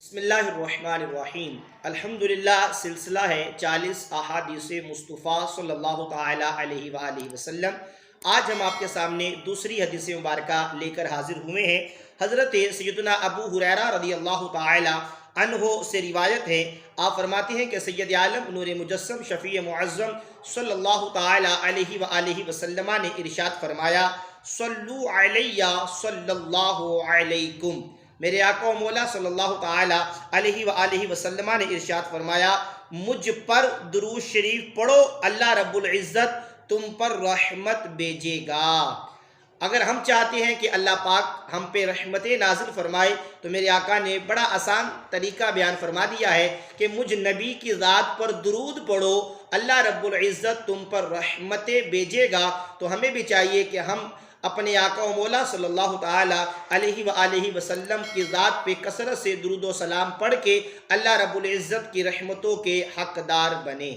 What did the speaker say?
بسم اللہ الرحمن الرحیم۔ الحمدللہ سلسلہ ہے 40 احادیث مصطفیٰ صلی اللہ تعالیٰ علیہ وآلہ وسلم۔ آج ہم آپ کے سامنے دوسری حدیث مبارکہ لے کر حاضر ہوئے ہیں۔ حضرت سیدنا ابو ہریرہ رضی اللہ تعالیٰ عنہ سے روایت ہے، آپ فرماتے ہیں کہ سید عالم نور مجسم شفیع معظم صلی اللہ تعالیٰ علیہ وآلہ وسلم نے ارشاد فرمایا، صلو علیہ صلی اللہ علیکم۔ میرے آقا و مولا صلی اللہ تعالیٰ علیہ وآلہ وسلم نے ارشاد فرمایا، مجھ پر درود شریف پڑھو، اللہ رب العزت تم پر رحمت بھیجے گا۔ اگر ہم چاہتے ہیں کہ اللہ پاک ہم پہ رحمت نازل فرمائے تو میرے آقا نے بڑا آسان طریقہ بیان فرما دیا ہے کہ مجھ نبی کی ذات پر درود پڑھو، اللہ رب العزت تم پر رحمت بھیجے گا۔ تو ہمیں بھی چاہیے کہ ہم اپنے آقا و مولا صلی اللہ تعالیٰ علیہ وآلہ وسلم کی ذات پہ کثرت سے درود و سلام پڑھ کے اللہ رب العزت کی رحمتوں کے حقدار بنیں۔